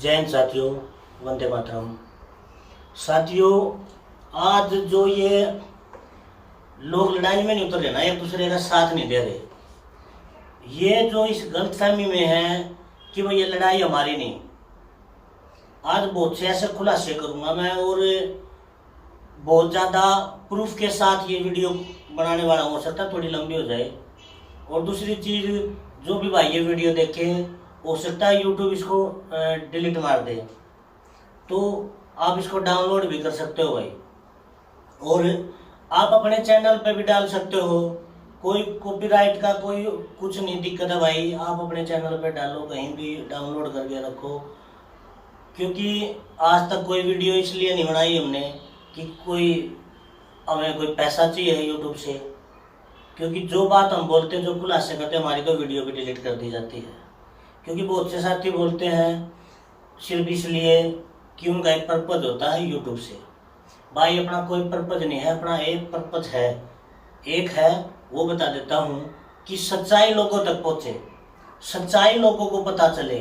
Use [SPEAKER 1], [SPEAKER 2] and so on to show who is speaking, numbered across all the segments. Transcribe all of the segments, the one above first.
[SPEAKER 1] जय हिंद साथियों, वंदे मातरम। साथियों, आज जो ये लोग लड़ाई में नहीं उतर रहे ना, एक दूसरे का साथ नहीं दे रहे, ये जो इस गलतफहमी में है कि भाई ये लड़ाई हमारी नहीं। आज बहुत से ऐसे खुलासे करूंगा मैं और बहुत ज़्यादा प्रूफ के साथ ये वीडियो बनाने वाला, हो सकता है थोड़ी लंबी हो जाए। और दूसरी चीज़, जो भी भाई ये वीडियो देखे, हो सकता है यूट्यूब इसको डिलीट मार दे, तो आप इसको डाउनलोड भी कर सकते हो भाई। और आप अपने चैनल पे भी डाल सकते हो, कोई कॉपीराइट का कोई कुछ नहीं दिक्कत है भाई। आप अपने चैनल पे डालो, कहीं भी डाउनलोड करके रखो, क्योंकि आज तक कोई वीडियो इसलिए नहीं बनाई हमने कि हमें कोई पैसा चाहिए है यूट्यूब से, क्योंकि जो बात हम बोलते हैं, जो खुलासे करते हैं, हमारी तो वीडियो भी डिलीट कर दी जाती है। क्योंकि बहुत से साथी बोलते हैं सिर्फ इसलिए कि उनका एक पर्पज होता है यूट्यूब से। भाई अपना कोई पर्पज नहीं है, अपना एक पर्पज है, एक है वो बता देता हूँ कि सच्चाई लोगों तक पहुँचे, सच्चाई लोगों को पता चले,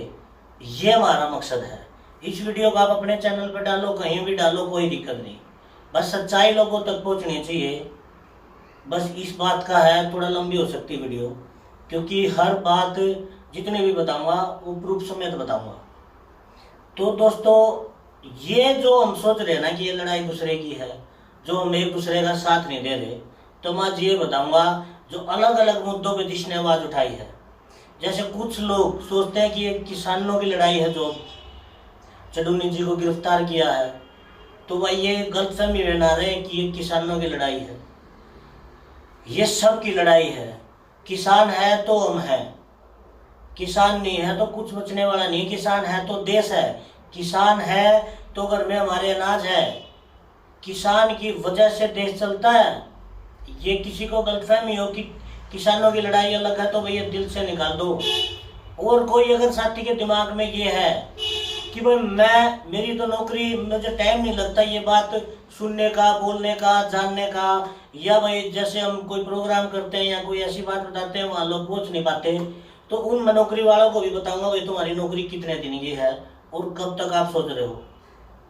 [SPEAKER 1] ये हमारा मकसद है। इस वीडियो को आप अपने चैनल पर डालो, कहीं भी डालो, कोई दिक्कत नहीं, बस सच्चाई लोगों तक पहुँचनी चाहिए। बस इस बात का है, थोड़ा लंबी हो सकती है वीडियो, क्योंकि हर बात जितने भी बताऊंगा वो प्रूफ समेत बताऊंगा। तो दोस्तों, ये जो हम सोच रहे हैं ना कि ये लड़ाई दूसरे की है, जो हम एक दूसरे का साथ नहीं दे रहे, तो मैं आज ये बताऊंगा जो अलग अलग मुद्दों पे जिसने आवाज उठाई है। जैसे कुछ लोग सोचते हैं कि ये किसानों की लड़ाई है, जो चडुन्नी जी को गिरफ्तार किया है, तो भाई ये गलतफहमी में ना रहे कि ये किसानों की लड़ाई है। ये सब की लड़ाई है। किसान है तो हम हैं, किसान नहीं है तो कुछ बचने वाला नहीं। किसान है तो देश है, किसान है तो घर में हमारे अनाज है, किसान की वजह से देश चलता है। ये किसी को गलतफहमी हो कि किसानों की लड़ाई अलग है, तो भैया दिल से निकाल दो। और कोई अगर साथी के दिमाग में ये है कि भाई मेरी तो नौकरी, मुझे टाइम नहीं लगता ये बात सुनने का, बोलने का, जानने का, या भाई जैसे हम कोई प्रोग्राम करते हैं या कोई ऐसी बात बताते हैं वहाँ लोग पहुँच नहीं पाते, तो उन नौकरी वालों को भी बताऊंगा भाई तुम्हारी नौकरी कितने दिन की है और कब तक आप सोच रहे हो,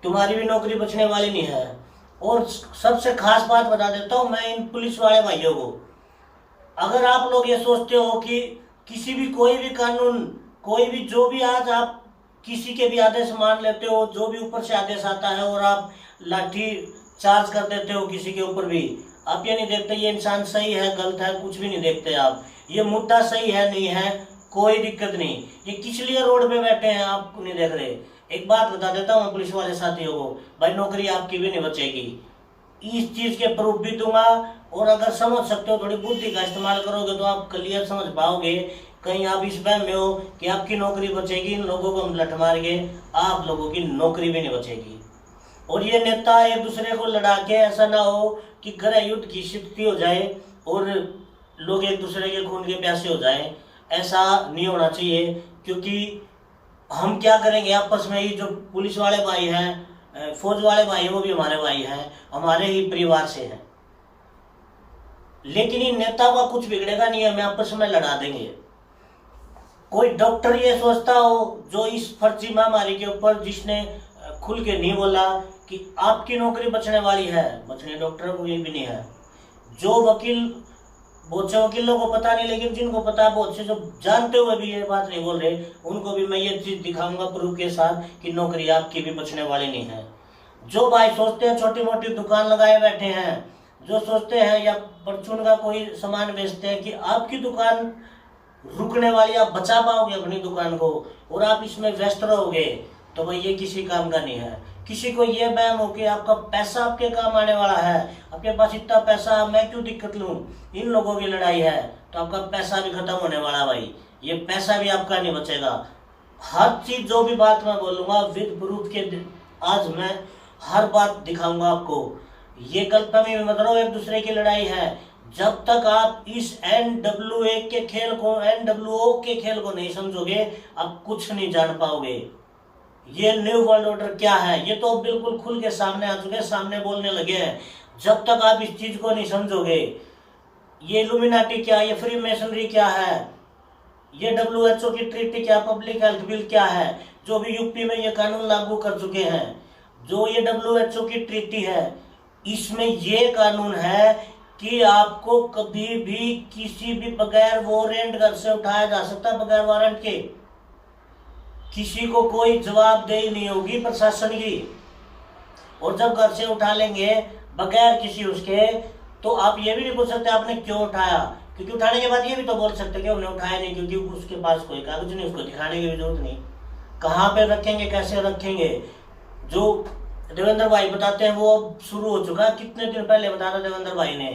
[SPEAKER 1] तुम्हारी भी नौकरी बचने वाली नहीं है। और सबसे खास बात बता देता हूँ मैं इन पुलिस वाले भाइयों को, अगर आप लोग ये सोचते हो कि किसी भी कोई भी कानून, कोई भी जो भी आज आप किसी के भी आदेश मान लेते हो, जो भी ऊपर से आदेश आता है और आप लाठी चार्ज कर देते हो किसी के ऊपर भी, आप ये नहीं देखते ये इंसान सही है गलत है, कुछ भी नहीं देखते आप, ये मुद्दा सही है नहीं है, कोई दिक्कत नहीं, ये किस लिए रोड पे बैठे हैं आप नहीं देख रहे। एक बात बता देता हूँ पुलिस वाले साथियों को, भाई नौकरी आपकी भी नहीं बचेगी, इस चीज के प्रूफ भी दूंगा। और अगर समझ सकते हो, थोड़ी बुद्धि का इस्तेमाल करोगे तो आप क्लियर समझ पाओगे। कहीं आप इस वहम में हो कि आपकी नौकरी बचेगी, इन लोगों को हम लठ मार के आप लोगों की नौकरी भी नहीं बचेगी। और ये नेता एक दूसरे को लड़ा के ऐसा ना हो कि गृह युद्ध की स्थिति हो जाए और लोग एक दूसरे के खून के प्यासे हो जाए, ऐसा नहीं होना चाहिए। क्योंकि हम क्या करेंगे आपस में ही, जो पुलिस वाले भाई हैं, फौज वाले भाई हैं, वो भी हमारे भाई हैं, हमारे ही परिवार से हैं, लेकिन इन नेताओं का कुछ बिगड़ेगा नहीं, हमें आपस में लड़ा देंगे। कोई डॉक्टर ये सोचता हो जो इस फर्जी महामारी के ऊपर जिसने खुल के नहीं बोला कि आपकी नौकरी बचने वाली है, बचने डॉक्टर को ये भी नहीं है। जो वकील, बहुत से वकीलों को पता नहीं, लेकिन जिनको पता है, बहुत से जो जानते हुए भी ये बात नहीं बोल रहे, उनको भी मैं ये चीज दिखाऊंगा प्रूफ के साथ कि नौकरी आपकी भी बचने वाली नहीं है। जो भाई सोचते हैं छोटी मोटी दुकान लगाए बैठे हैं, जो सोचते हैं या परचून का कोई सामान बेचते हैं कि आपकी दुकान रुकने वाली, आप बचा पाओगे अपनी दुकान को और आप इसमें व्यस्त रहोगे, तो भाई ये किसी काम का नहीं है। किसी को ये वहम हो कि आपका पैसा आपके काम आने वाला है, आपके पास इतना पैसा, मैं क्यों दिक्कत लूं, इन लोगों की लड़ाई है, तो आपका पैसा भी खत्म होने वाला भाई, ये पैसा भी आपका नहीं बचेगा। हर चीज जो भी बात मैं बोलूंगा विद प्रूफ के, आज मैं हर बात दिखाऊंगा आपको। ये गलतफहमी में मत रहो, एक दूसरे की लड़ाई है। जब तक आप इस NWA के खेल को, NWO के खेल को नहीं समझोगे, आप कुछ नहीं जान पाओगे। ये न्यू वर्ल्ड ऑर्डर क्या है, ये तो बिल्कुल खुल के सामने आ चुके हैं, सामने बोलने लगे हैं। जब तक आप इस चीज को नहीं समझोगे, ये इल्यूमिनाटी क्या है, ये फ्री मेसनरी क्या है, ये WHO की ट्रीटी क्या, पब्लिक हेल्थ बिल क्या है, जो भी यूपी में ये कानून लागू कर चुके हैं, जो ये WHO की ट्रीटी है, इसमें ये कानून है कि आपको कभी भी किसी भी बगैर वारंट घर से उठाया जा सकता, बगैर वारंट के। किसी को कोई जवाबदेही नहीं होगी प्रशासन की। और जब घर से उठा लेंगे बगैर किसी उसके, तो आप ये भी नहीं पूछ सकते आपने क्यों उठाया, क्योंकि उठाने के बाद ये भी तो बोल सकते कि हमने उठाया नहीं क्योंकि उसके पास कोई कागज नहीं, उसको दिखाने की भी जरूरत नहीं। कहाँ पे रखेंगे, कैसे रखेंगे, जो देवेंद्र भाई बताते हैं वो शुरू हो चुका, कितने दिन पहले बताया था देवेंद्र भाई ने।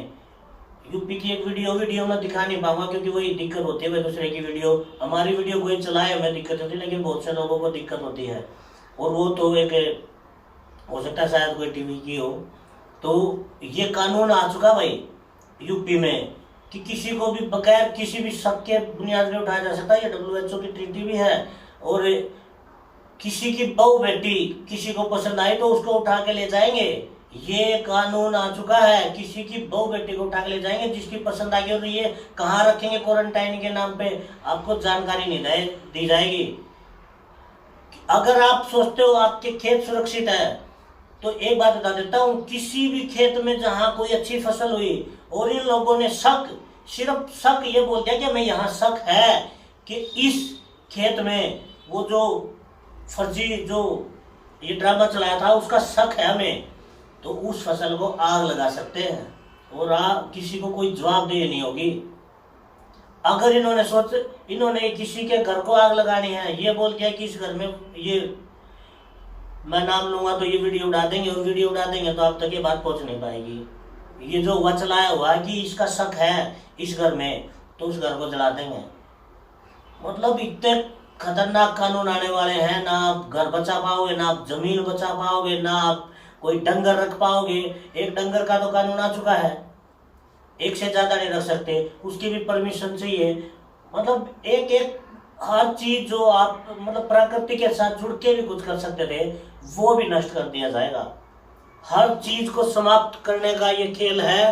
[SPEAKER 1] यूपी की एक वीडियो में दिखा नहीं पाऊंगा क्योंकि वही दिक्कत होती है, दूसरे की वीडियो, हमारी वीडियो कोई चलाए हमें दिक्कत होती है, लेकिन बहुत से लोगों को दिक्कत होती है। और वो तो एक हो सकता है शायद कोई टीवी की हो। तो ये कानून आ चुका भाई यूपी में कि किसी को भी बगैर किसी भी शक के बुनियाद में उठाया जा सकता है। ये WHO की ट्रीटी भी है। और किसी की बहू बेटी किसी को पसंद आई तो उसको उठा के ले जाएंगे, ये कानून आ चुका है। किसी की बहू बेटी को उठा के ले जाएंगे जिसकी पसंद आएगी, और ये कहाँ रखेंगे, क्वारंटाइन के नाम पे आपको जानकारी नहीं दी जाएगी। अगर आप सोचते हो आपके खेत सुरक्षित है, तो एक बात बता देता हूँ, किसी भी खेत में जहाँ कोई अच्छी फसल हुई और इन लोगों ने सिर्फ शक ये बोल दिया कि हमें यहाँ शक है कि इस खेत में वो जो फर्जी जो ये ड्रामा चलाया था उसका शक है हमें, तो उस फसल को आग लगा सकते हैं और किसी को कोई जवाबदेही नहीं होगी। अगर इन्होंने किसी के घर को आग लगानी है, ये बोल दिया कि इस घर में ये मैं नाम लूंगा तो ये वीडियो उड़ा देंगे, और वीडियो उड़ा देंगे तो आप तक ये बात पहुंच नहीं पाएगी। ये जो हुआ चलाया हुआ है कि इसका शक है इस घर में, तो उस घर को जला देंगे। मतलब इतने खतरनाक कानून आने वाले हैं, ना आप घर बचा पाओगे, ना आप जमीन बचा पाओगे, ना आप कोई डंगर रख पाओगे। एक डंगर का तो कानून आ चुका है, एक से ज्यादा नहीं रख सकते, उसकी भी परमिशन चाहिए। मतलब एक हर चीज जो आप मतलब प्रकृति के साथ जुड़ के भी कुछ कर सकते थे वो भी नष्ट कर दिया जाएगा। हर चीज को समाप्त करने का ये खेल है।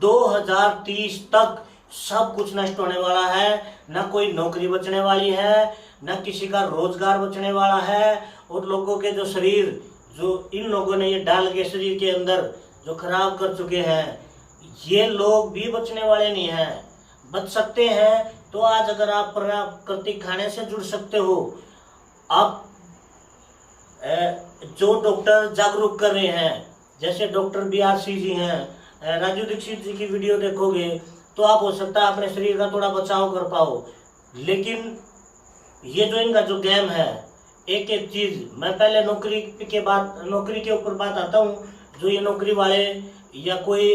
[SPEAKER 1] 2030 तक सब कुछ नष्ट होने वाला है, ना कोई नौकरी बचने वाली है, ना किसी का रोजगार बचने वाला है। और लोगों के जो शरीर जो इन लोगों ने ये डाल के शरीर के अंदर जो खराब कर चुके हैं, ये लोग भी बचने वाले नहीं हैं। बच सकते हैं तो आज अगर आप प्राकृतिक खाने से जुड़ सकते हो, आप जो डॉक्टर जागरूक कर रहे हैं, जैसे डॉक्टर BRC जी हैं, राजू दीक्षित जी की वीडियो देखोगे तो आप हो सकता है अपने शरीर का थोड़ा बचाव कर पाओ। लेकिन ये जो इनका जो गेम है, एक एक चीज, मैं पहले नौकरी के ऊपर बात आता हूँ। जो ये नौकरी वाले या कोई,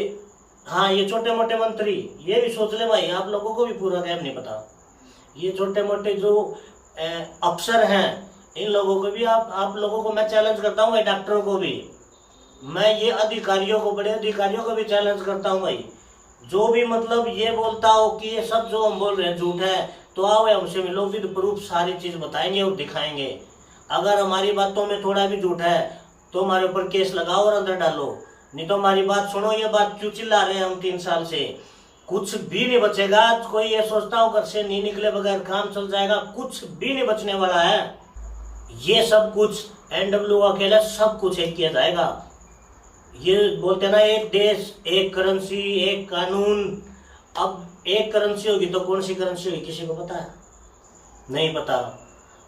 [SPEAKER 1] हाँ ये छोटे मोटे मंत्री, ये भी सोच ले भाई, आप लोगों को भी पूरा गेम नहीं पता। ये छोटे मोटे जो अफसर हैं, इन लोगों को भी आप लोगों को मैं चैलेंज करता हूँ भाई, डॉक्टरों को भी मैं, ये अधिकारियों को, बड़े अधिकारियों को भी चैलेंज करता हूँ भाई। जो भी मतलब ये बोलता हो कि ये सब जो हम बोल रहे हैं झूठ है, तो आओ हमसे मिलो, विद प्रूफ सारी चीज बताएंगे और दिखाएंगे। अगर हमारी बातों में थोड़ा भी झूठ है तो हमारे ऊपर केस लगाओ और अंदर डालो, नहीं तो हमारी बात सुनो। ये बात क्यों चिल्ला रहे हैं हम 3 साल से, कुछ भी नहीं बचेगा। कोई ये सोचता हो घर से नहीं निकले बगैर काम चल जाएगा, कुछ भी नहीं बचने वाला है। ये सब कुछ NWO अकेला सब कुछ एक किया जाएगा। ये बोलते ना, एक देश एक करेंसी एक कानून। अब एक करेंसी होगी तो कौन सी करेंसी होगी किसी को पता है? नहीं पता।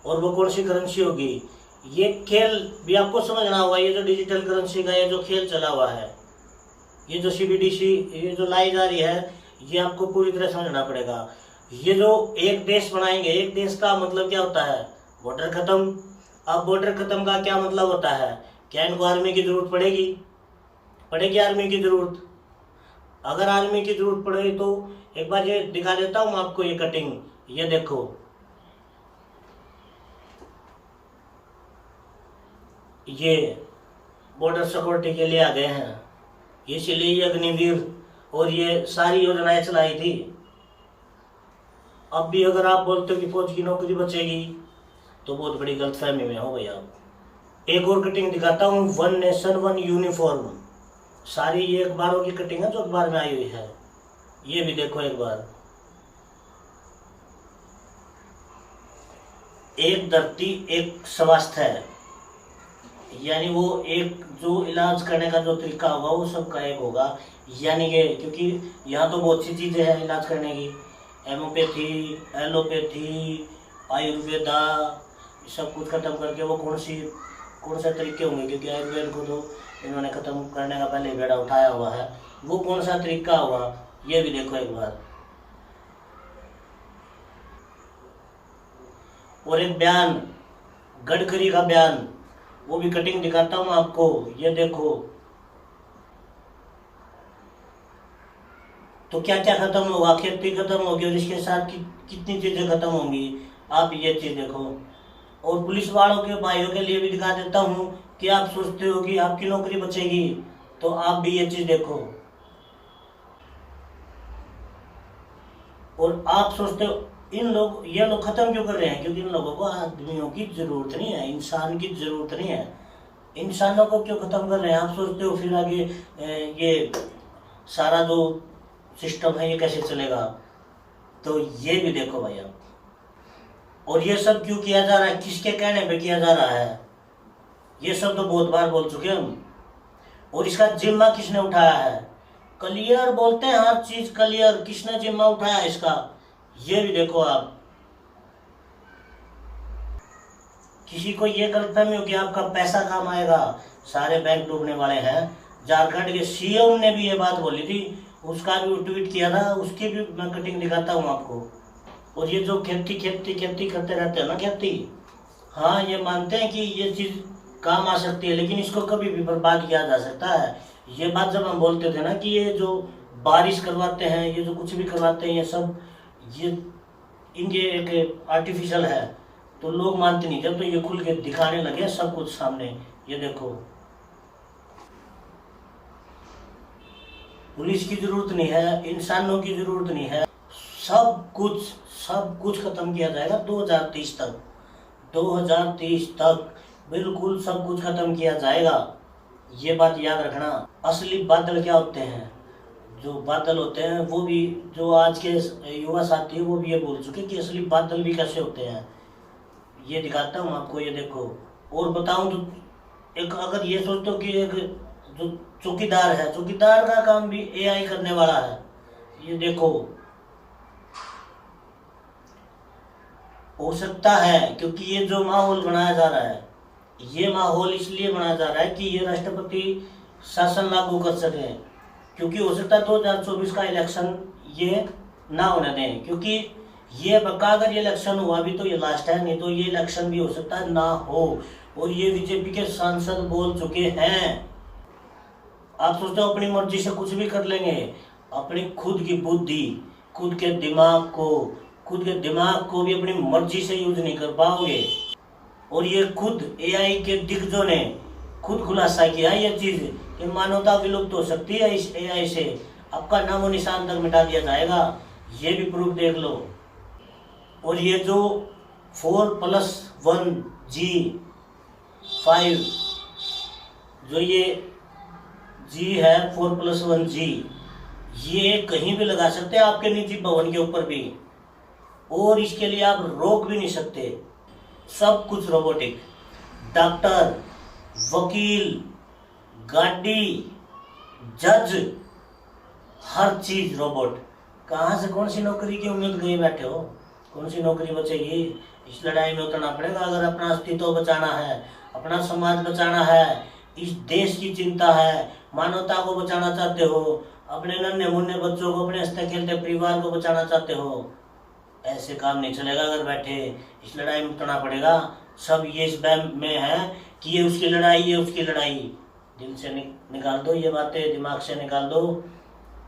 [SPEAKER 1] और वो कौन सी करेंसी होगी, ये खेल भी आपको समझना होगा। ये जो डिजिटल करेंसी का ये जो खेल चला हुआ है, ये जो CBDC ये जो लाई जा रही है, ये आपको पूरी तरह समझना पड़ेगा। ये जो एक देश बनाएंगे, एक देश का मतलब क्या होता है? बॉर्डर खत्म। अब बॉर्डर खत्म का क्या मतलब होता है? क्या इनको आर्मी की जरूरत पड़ेगी आर्मी की जरूरत? अगर आर्मी की जरूरत पड़ेगी तो एक बार ये दिखा देता हूँ आपको, ये कटिंग, ये देखो, ये बॉर्डर सिक्योरिटी के लिए आ गए हैं, इसीलिए ये अग्निवीर और ये सारी योजनाएं चलाई थी। अब भी अगर आप बोलते हो कि फौज की नौकरी बचेगी तो बहुत बड़ी गलतफहमी में हो गई आप। एक और कटिंग दिखाता हूँ, 1 नेशन 1 यूनिफॉर्म। सारी ये अखबारों की कटिंग है जो अखबार में आई हुई है, ये भी देखो एक बार। एक धरती एक स्वास्थ्य है, यानी वो एक जो इलाज करने का जो तरीका होगा वो सबका एक होगा। यानी कि क्योंकि यहाँ तो बहुत सी चीज़ें हैं इलाज करने की, हेमोपैथी, एलोपैथी, आयुर्वेदा, सब कुछ खत्म करके वो कौन से तरीके होंगे, क्योंकि आयुर्वेद को तो इन्होंने ख़त्म करने का पहले बेड़ा उठाया हुआ है, वो कौन सा तरीका होगा ये भी देखो एक बार। और एक बयान, गडकरी का बयान, वो भी कटिंग दिखाता हूँ आपको, ये देखो। तो क्या क्या खत्म होगा, खेती खत्म होगी और इसके साथ कितनी चीजें खत्म होंगी, आप ये चीज देखो। और पुलिस वालों के भाइयों के लिए भी दिखा देता हूँ कि आप सोचते हो कि आपकी नौकरी बचेगी, तो आप भी ये चीज देखो। और आप सोचते हो ये लोग खत्म क्यों कर रहे हैं, क्योंकि इन लोगों को आदमियों की जरूरत नहीं है, इंसान की जरूरत नहीं है। इंसानों को क्यों खत्म कर रहे हैं, आप सोचते हो फिर आगे ये सारा जो सिस्टम है ये कैसे चलेगा। तो ये भी देखो भाई आप। और ये सब क्यों किया जा रहा है, किसके कहने पे किया जा रहा है, ये सब तो बहुत बार बोल चुके हम। और इसका जिम्मा किसने उठाया है, क्लियर बोलते हैं हर चीज क्लियर, किसने जिम्मा उठाया इसका, ये भी देखो आप। किसी को ये गलतफहमी हो कि आपका पैसा काम आएगा, सारे बैंक डूबने वाले हैं। झारखंड के सीएम ने भी ये बात बोली थी, उसका भी ट्वीट किया था, उसकी भी मैं कटिंग दिखाता हूँ आपको। और ये जो खेती करते रहते हैं ना, खेती, हाँ ये मानते हैं कि ये चीज काम आ सकती है, लेकिन इसको कभी भी बर्बाद किया जा सकता है। ये बात जब हम बोलते थे ना कि ये जो बारिश करवाते हैं, ये जो कुछ भी करवाते हैं, ये सब ये इनके एक आर्टिफिशियल है, तो लोग मानते नहीं। जब तो ये खुल के दिखाने लगे सब कुछ सामने, ये देखो। पुलिस की जरूरत नहीं है, इंसानों की जरूरत नहीं है, सब कुछ खत्म किया जाएगा 2030 तक। 2030 तक बिल्कुल सब कुछ खत्म किया जाएगा, ये बात याद रखना। असली बादल क्या होते हैं, जो बादल होते हैं वो भी, जो आज के युवा साथी हैं वो भी ये बोल चुके कि असली बादल भी कैसे होते हैं, ये दिखाता हूँ आपको, ये देखो। और बताऊं तो एक, अगर ये सोचते हो कि एक जो चौकीदार है, चौकीदार का काम भी एआई करने वाला है, ये देखो। हो सकता है, क्योंकि ये जो माहौल बनाया जा रहा है, ये माहौल इसलिए बनाया जा रहा है कि ये राष्ट्रपति शासन लागू कर सके, क्योंकि हो सकता है 2024 का इलेक्शन ये ना होने दें, क्योंकि ये पक्का अगर ये इलेक्शन हुआ भी तो ये लास्ट है, नहीं तो ये इलेक्शन भी हो सकता है ना हो। और ये बीजेपी के सांसद बोल चुके हैं, आप सोचते हो अपनी मर्जी से कुछ भी कर लेंगे, अपनी खुद की बुद्धि, खुद के दिमाग को भी अपनी मर्जी से यूज नहीं कर पाओगे। और ये खुद एआई के दिग्गजों ने खुद खुलासा किया ये चीज कि मानवता विलुप्त हो सकती है इस एआई से, आपका नामो निशान तक मिटा दिया जाएगा, ये भी प्रूफ देख लो। और ये जो 4+1G5 जो ये जी है, 4+1G, ये कहीं भी लगा सकते हैं आपके निजी भवन के ऊपर भी, और इसके लिए आप रोक भी नहीं सकते। सब कुछ रोबोटिक, डॉक्टर, वकील, गाड़ी, जज, हर चीज रोबोट। कहाँ से कौन सी नौकरी की उम्मीद गए बैठे हो, कौन सी नौकरी बचेगी। इस लड़ाई में उतरना पड़ेगा अगर अपना अस्तित्व बचाना है, अपना समाज बचाना है, इस देश की चिंता है, मानवता को बचाना चाहते हो, अपने नन्हे मुन्ने बच्चों को, अपने हंसते खेलते परिवार को बचाना चाहते हो, ऐसे काम नहीं चलेगा। अगर बैठे इस लड़ाई में उतरना पड़ेगा। सब ये इस बैम में है कि ये उसकी लड़ाई, ये उसकी लड़ाई, दिल से निकाल दो ये बातें, दिमाग से निकाल दो।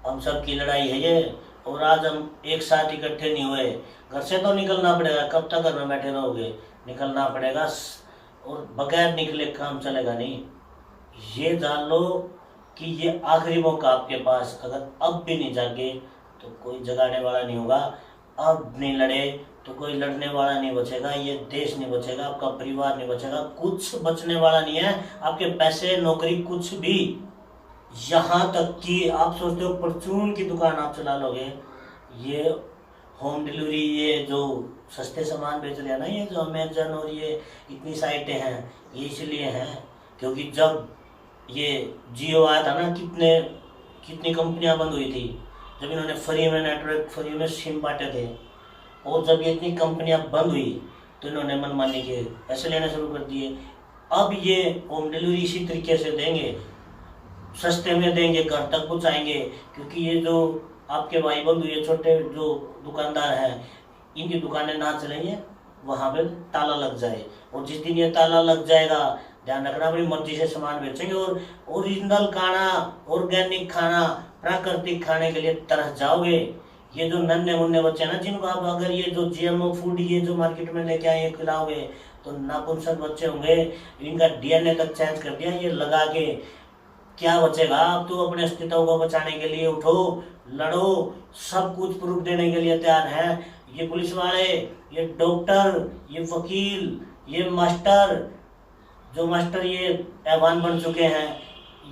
[SPEAKER 1] हम सब की लड़ाई है ये, और आज हम एक साथ इकट्ठे नहीं हुए। घर से तो निकलना पड़ेगा, कब तक घर में बैठे रहोगे, निकलना पड़ेगा, और बगैर निकले काम चलेगा नहीं। ये जान लो कि ये आखिरी मौका आपके पास, अगर अब भी नहीं जागे तो कोई जगाने वाला नहीं होगा। अब नहीं लड़े तो कोई लड़ने वाला नहीं बचेगा, ये देश नहीं बचेगा, आपका परिवार नहीं बचेगा, कुछ बचने वाला नहीं है, आपके पैसे, नौकरी, कुछ भी। यहाँ तक कि आप सोचते हो परचून की दुकान आप चला लोगे, ये होम डिलीवरी, ये जो सस्ते सामान बेच रहे हैं ना, ये जो अमेजन और ये इतनी साइटें हैं, ये इसलिए हैं क्योंकि जब ये जियो आया था ना, कितनी कंपनियां बंद हुई थी, जब इन्होंने फ्री में नेटवर्क, फ्री में सिम बांटे थे, और जब ये इतनी कंपनियां बंद हुई तो इन्होंने मनमानी के पैसे लेना शुरू कर दिए। अब ये होम डिलीवरी इसी तरीके से देंगे, सस्ते में देंगे, घर तक पहुँचाएंगे, क्योंकि ये जो आपके भाई बंधु, ये छोटे जो दुकानदार हैं, इनकी दुकानें ना चलेंगे, वहाँ पे ताला लग जाए, और जिस दिन ये ताला लग जाएगा, ध्यान रखना, अपनी मर्जी से सामान बेचेंगे और ओरिजिनल खाना, ऑर्गेनिक खाना, प्राकृतिक खाने के लिए तरस जाओगे। ये जो नन्हे मुन्ने बच्चे हैं ना, जिनको आप अगर ये जो जीएमओ फूड ये जो मार्केट में लेके आए खिलाओगे तो नापुंसक बच्चे होंगे, इनका डीएनए तक चेंज कर दिया ये लगा के, क्या बचेगा। आप तो अपने अस्तित्व को बचाने के लिए उठो, लड़ो, सब कुछ प्रूफ देने के लिए तैयार हैं। ये पुलिस वाले, ये डॉक्टर, ये वकील, ये मास्टर, जो मास्टर ये ऐवान बन चुके हैं,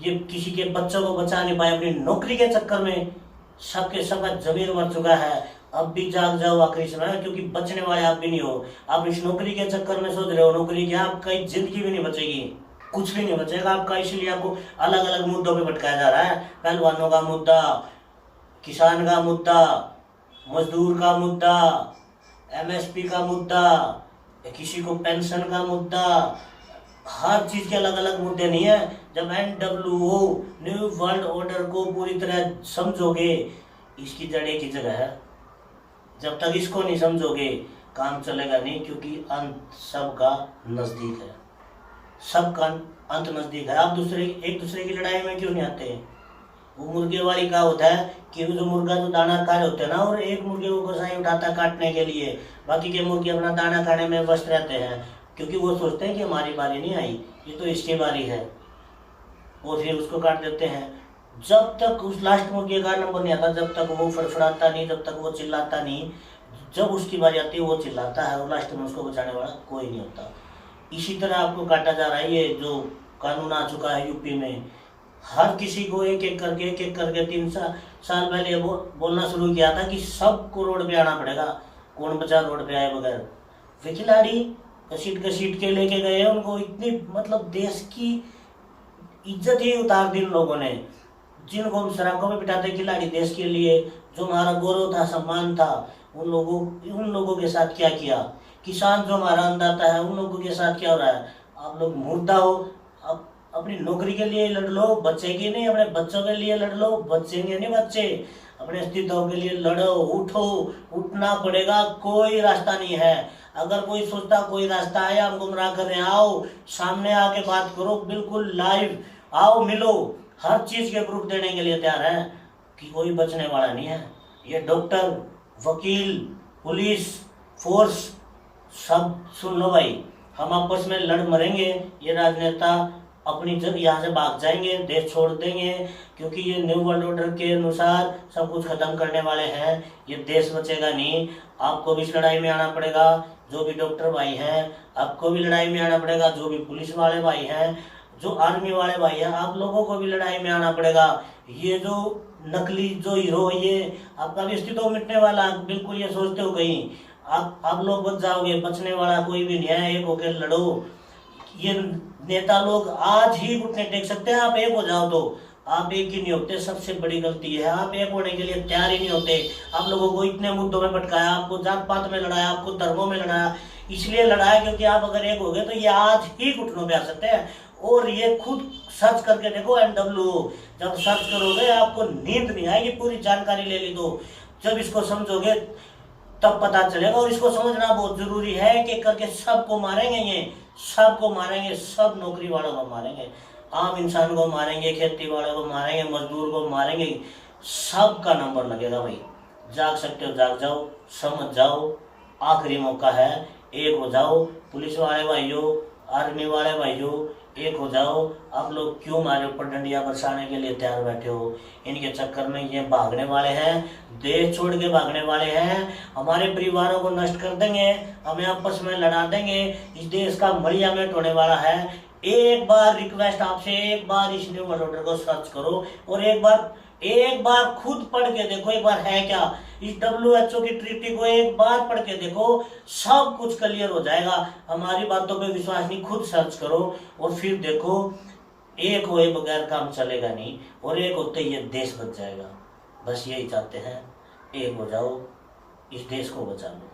[SPEAKER 1] ये किसी के बच्चों को बचा नहीं पाए अपनी नौकरी के चक्कर में, सबके सबका जमीर मर चुका है। अब भी जाग जाओ आखिरी समय, क्योंकि बचने वाले आप भी नहीं हो। आप इस नौकरी के चक्कर में सोच रहे हो नौकरी की, आपकी जिंदगी भी नहीं बचेगी, कुछ भी नहीं बचेगा आपका। इसलिए आपको अलग अलग मुद्दों पे भटकाया जा रहा है। पहलवानों का मुद्दा, किसान का मुद्दा, मजदूर का मुद्दा, एमएसपी का मुद्दा, किसी को पेंशन का मुद्दा, हर चीज के अलग अलग मुद्दे नहीं है। जब NWO न्यू वर्ल्ड ऑर्डर को पूरी तरह समझोगे, इसकी जड़ एक ही जगह है। जब तक इसको नहीं समझोगे काम चलेगा नहीं, क्योंकि अंत सबका नजदीक है, सबका अंत नजदीक है। आप एक दूसरे की लड़ाई में क्यों नहीं आते? वो मुर्गे वाली का होता है कि जो मुर्गा जो दाना खा रहे होते हैं ना, और एक मुर्गे को कसाई उठाता काटने के लिए, बाकी के मुर्गे अपना दाना खाने में व्यस्त रहते हैं, क्योंकि वो सोचते हैं कि हमारी बारी नहीं आई, ये तो इसकी बारी है, और फिर उसको काट देते हैं। जब तक उस लास्ट मुर्गे का नंबर नहीं आता, जब तक वो फड़फड़ाता नहीं, जब तक वो चिल्लाता नहीं, जब उसकी बारी आती है वो चिल्लाता है, और लास्ट में उसको बचाने वाला कोई नहीं होता। इसी तरह आपको काटा जा रहा है। ये जो कानून आ चुका है यूपी में, हर किसी को एक एक करके 3 साल पहले बोलना शुरू किया था कि सबको रोड पे आना पड़ेगा। कौन बचा रोड पे आए बगैर? वे खिलाड़ी घसीट के लेके गए, उनको इतनी मतलब देश की इज्जत ही उतार दी उन लोगों ने, जिनको हम सड़कों में बिठाते खिलाड़ी देश के लिए, जो हमारा गौरव था, सम्मान था, उन लोगों के साथ क्या किया। किसान जो हमारा अन्नदाता है, उन लोगों के साथ क्या हो रहा है। आप लोग मुर्दा हो, अब अपनी नौकरी के लिए लड़ लो, बचेगी नहीं, अपने बच्चों के लिए लड़ लो, बचेंगे नहीं बच्चे। अपने अस्तित्व के लिए लड़ो, उठो, उठना पड़ेगा, कोई रास्ता नहीं है। अगर कोई सोचता कोई रास्ता है, हम गुमराह कर रहे हैं, आओ सामने आके बात करो, बिल्कुल लाइव आओ, मिलो, हर चीज के प्रूफ देने के लिए तैयार है कि कोई बचने वाला नहीं है। ये डॉक्टर, वकील, पुलिस फोर्स, सब सुन लो भाई, हम आपस में लड़ मरेंगे। ये राजनेता अपनी जगह यहाँ से भाग जाएंगे, देश छोड़ देंगे, क्योंकि ये न्यू वर्ल्ड ऑर्डर के अनुसार सब कुछ खत्म करने वाले हैं। ये देश बचेगा नहीं। आपको भी इस लड़ाई में आना पड़ेगा, जो भी डॉक्टर भाई हैं, आपको भी लड़ाई में आना पड़ेगा, जो भी पुलिस वाले भाई हैं, जो आर्मी वाले भाई हैं, आप लोगों को भी लड़ाई में आना पड़ेगा। ये जो नकली जो हीरो, ये आपका भी अस्तित्व मिटने वाला, बिल्कुल ये सोचते हो कहीं आप लोग बच जाओगे, बचने वाला कोई भी नहीं है। एक होकर लड़ो। ये नेता लोग आज ही घुटने टेक सकते हैं, आप एक हो जाओ तो। आप एक ही नहीं होते, सबसे बड़ी गलती है, आप एक होने के लिए तैयार ही नहीं होते। आप लोगों को इतने मुद्दों में भटकाया, आपको जात पात में लड़ाया, आपको धर्मों में लड़ाया, इसलिए लड़ाया क्योंकि आप अगर एक हो गए तो ये आज ही घुटनों पे आ सकते हैं। और ये खुद सर्च करके देखो, NWO, जब सर्च करोगे आपको नींद नहीं आएगी, पूरी जानकारी ले ली तो। जब इसको समझोगे तब पता चलेगा, और इसको समझना बहुत जरूरी है कि करके सबको मारेंगे, ये सबको मारेंगे, सब नौकरी वालों को मारेंगे, आम इंसान को मारेंगे, खेती वालों को मारेंगे, मजदूर को मारेंगे, सबका नंबर लगेगा भाई। जाग सकते हो जाग जाओ, समझ जाओ, आखिरी मौका है, एक हो जाओ। पुलिस वाले भाइयों, आर्मी वाले भाइयों, एक हो जाओ। आप लोग क्यों हमारे ऊपर डंडियां बरसाने के लिए तैयार बैठे हो? इनके चक्कर में ये भागने वाले हैं, देश छोड़ के भागने वाले हैं, हमारे परिवारों को नष्ट कर देंगे, हमें आपस में लड़ा देंगे, इस देश का मरिया मेट होने वाला है। एक बार रिक्वेस्ट आपसे, एक बार इस न्यू वर्ल्ड ऑर्डर को सर्च करो और एक बार एक बार खुद पढ़ के देखो, एक बार है क्या इस WHO की ट्रीटी को एक बार पढ़ के देखो, सब कुछ क्लियर हो जाएगा। हमारी बातों पे विश्वास नहीं, खुद सर्च करो और फिर देखो, एक हुए बगैर काम चलेगा नहीं, और एक होते ही ये देश बच जाएगा। बस यही चाहते हैं, एक हो जाओ, इस देश को बचा लो।